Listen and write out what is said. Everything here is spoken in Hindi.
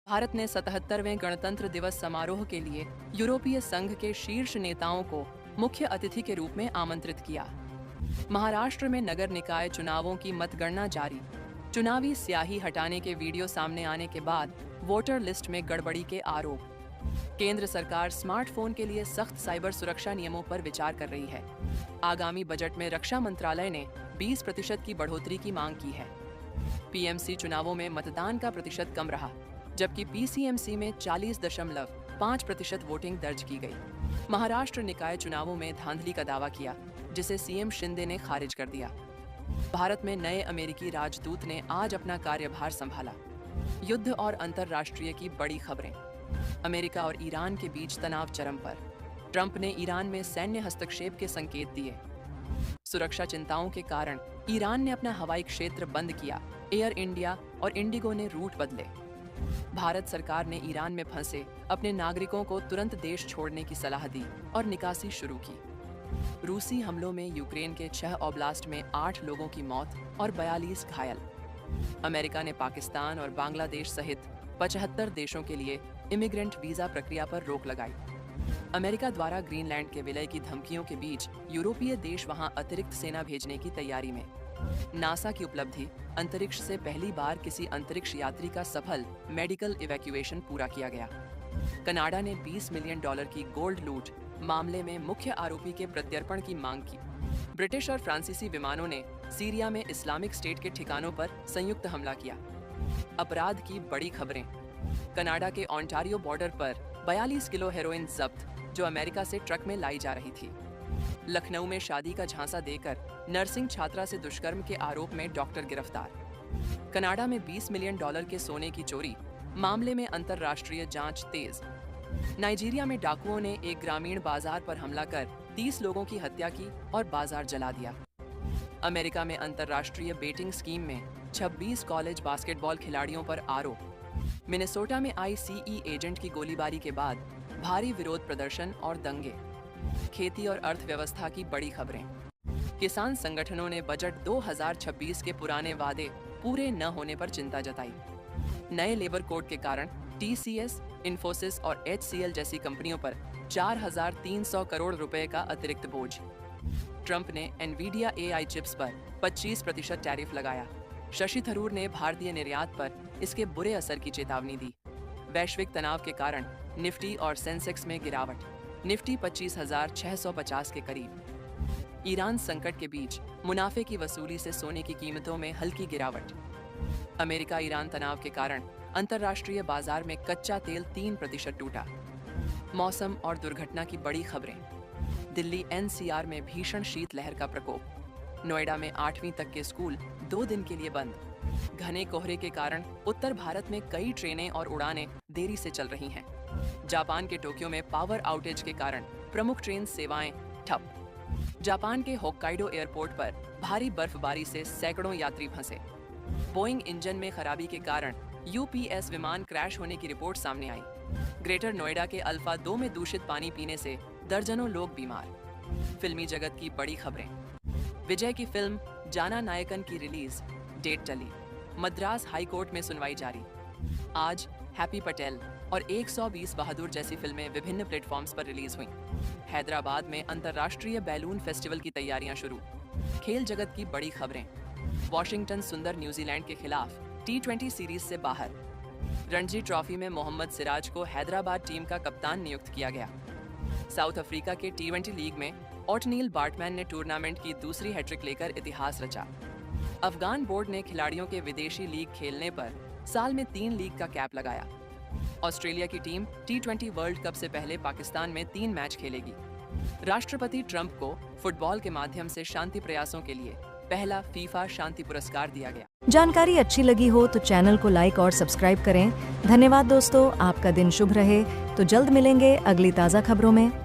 भारत ने 77वें गणतंत्र दिवस समारोह के लिए यूरोपीय संघ के शीर्ष नेताओं को मुख्य अतिथि के रूप में आमंत्रित किया। महाराष्ट्र में नगर निकाय चुनावों की मतगणना जारी। चुनावी स्याही हटाने के वीडियो सामने आने के बाद वोटर लिस्ट में गड़बड़ी के आरोप। केंद्र सरकार स्मार्टफोन के लिए सख्त साइबर सुरक्षा नियमों पर विचार कर रही है। आगामी बजट में रक्षा मंत्रालय ने 20% की बढ़ोतरी की मांग की है। पीएमसी चुनावों में मतदान का प्रतिशत कम रहा, जबकि पीसीएमसी में 40.5% वोटिंग दर्ज की गई। महाराष्ट्र निकाय चुनावों में धांधली का दावा किया, जिसे सीएम शिंदे ने खारिज कर दिया। भारत में नए अमेरिकी राजदूत ने आज अपना कार्यभार संभाला। युद्ध और अंतर्राष्ट्रीय की बड़ी खबरें। अमेरिका और ईरान के बीच तनाव चरम पर। ट्रंप ने ईरान में सैन्य हस्तक्षेप के संकेत दिए। सुरक्षा चिंताओं के कारण ईरान ने अपना हवाई क्षेत्र बंद किया। एयर इंडिया और इंडिगो ने रूट बदले। भारत सरकार ने ईरान में फंसे अपने नागरिकों को तुरंत देश छोड़ने की सलाह दी और निकासी शुरू की। रूसी हमलों में यूक्रेन के 6 ओब्लास्ट में 8 लोगों की मौत और 42 घायल। अमेरिका ने पाकिस्तान और बांग्लादेश सहित 75 देशों के लिए इमिग्रेंट वीजा प्रक्रिया पर रोक लगाई। अमेरिका द्वारा ग्रीनलैंड के विलय की धमकियों के बीच यूरोपीय देश वहां अतिरिक्त सेना भेजने की तैयारी में। नासा की उपलब्धि, अंतरिक्ष से पहली बार किसी अंतरिक्ष यात्री का सफल मेडिकल इवैक्यूएशन पूरा किया गया। कनाडा ने $20 मिलियन की गोल्ड लूट मामले में मुख्य आरोपी के प्रत्यर्पण की मांग की। ब्रिटिश और फ्रांसीसी विमानों ने सीरिया में इस्लामिक स्टेट के ठिकानों पर संयुक्त हमला किया। अपराध की बड़ी खबरें। कनाडा के ओंटारियो बॉर्डर पर 42 किलो हेरोइन जब्त, जो अमेरिका से ट्रक में लाई जा रही थी। लखनऊ में शादी का झांसा देकर नर्सिंग छात्रा से दुष्कर्म के आरोप में डॉक्टर गिरफ्तार। कनाडा में $20 मिलियन के सोने की चोरी मामले में अंतर्राष्ट्रीय जांच तेज। नाइजीरिया में डाकुओं ने एक ग्रामीण बाजार पर हमला कर 30 लोगों की हत्या की और बाजार जला दिया। अमेरिका में अंतर्राष्ट्रीय बेटिंग स्कीम में 26 कॉलेज बास्केटबॉल खिलाड़ियों पर आरोप। मिनेसोटा में आईसीई एजेंट की गोलीबारी के बाद भारी विरोध प्रदर्शन और दंगे। खेती और अर्थव्यवस्था की बड़ी खबरें। किसान संगठनों ने बजट 2026 के पुराने वादे पूरे न होने पर चिंता जताई। नए लेबर कोड के कारण टीसीएस, इन्फोसिस और एचसीएल जैसी कंपनियों पर 4,300 करोड़ रुपए का अतिरिक्त बोझ। ट्रंप ने एनवीडिया एआई चिप्स पर 25% टैरिफ लगाया। शशि थरूर ने भारतीय निर्यात पर इसके बुरे असर की चेतावनी दी। वैश्विक तनाव के कारण निफ्टी और सेंसेक्स में गिरावट। निफ्टी 25,650 के करीब। ईरान संकट के बीच मुनाफे की वसूली से सोने की कीमतों में हल्की गिरावट। अमेरिका ईरान तनाव के कारण अंतर्राष्ट्रीय बाजार में कच्चा तेल 3% टूटा। मौसम और दुर्घटना की बड़ी खबरें। दिल्ली एनसीआर में भीषण शीतलहर का प्रकोप। नोएडा में 8वीं तक के स्कूल 2 दिन के लिए बंद। घने कोहरे के कारण उत्तर भारत में कई ट्रेनें और उड़ानें देरी से चल रही हैं। जापान के टोक्यो में पावर आउटेज के कारण प्रमुख ट्रेन सेवाएं ठप। जापान के होक्काइडो एयरपोर्ट पर भारी बर्फबारी से सैकड़ों यात्री फंसे। बोइंग इंजन में खराबी के कारण यूपीएस विमान क्रैश होने की रिपोर्ट सामने आई। ग्रेटर नोएडा के अल्फा 2 में दूषित पानी पीने से दर्जनों लोग बीमार। फिल्मी जगत की बड़ी खबरें। विजय की फिल्म जाना नायकन की रिलीज डेट टली। मद्रास हाई कोर्ट में सुनवाई जारी। आज हैप्पी पटेल और 120 बहादुर जैसी फिल्में विभिन्न प्लेटफॉर्म्स पर रिलीज हुई। हैदराबाद में अंतर्राष्ट्रीय बैलून फेस्टिवल की तैयारियां शुरू। खेल जगत की बड़ी खबरें। वॉशिंगटन सुंदर न्यूजीलैंड के खिलाफ T20 सीरीज से बाहर। रणजी ट्रॉफी में मोहम्मद सिराज को हैदराबाद टीम का कप्तान नियुक्त किया गया। साउथ अफ्रीका के T20 लीग में ओटनील बार्टमैन ने टूर्नामेंट की दूसरी हैट्रिक लेकर इतिहास रचा। अफगान बोर्ड ने खिलाड़ियों के विदेशी लीग खेलने पर साल में 3 लीग का कैप लगाया। ऑस्ट्रेलिया की टीम T20 वर्ल्ड कप से पहले पाकिस्तान में 3 मैच खेलेगी। राष्ट्रपति ट्रंप को फुटबॉल के माध्यम से शांति प्रयासों के लिए पहला फीफा शांति पुरस्कार दिया गया। जानकारी अच्छी लगी हो तो चैनल को लाइक और सब्सक्राइब करें। धन्यवाद दोस्तों, आपका दिन शुभ रहे। तो जल्द मिलेंगे अगली ताज़ा खबरों में।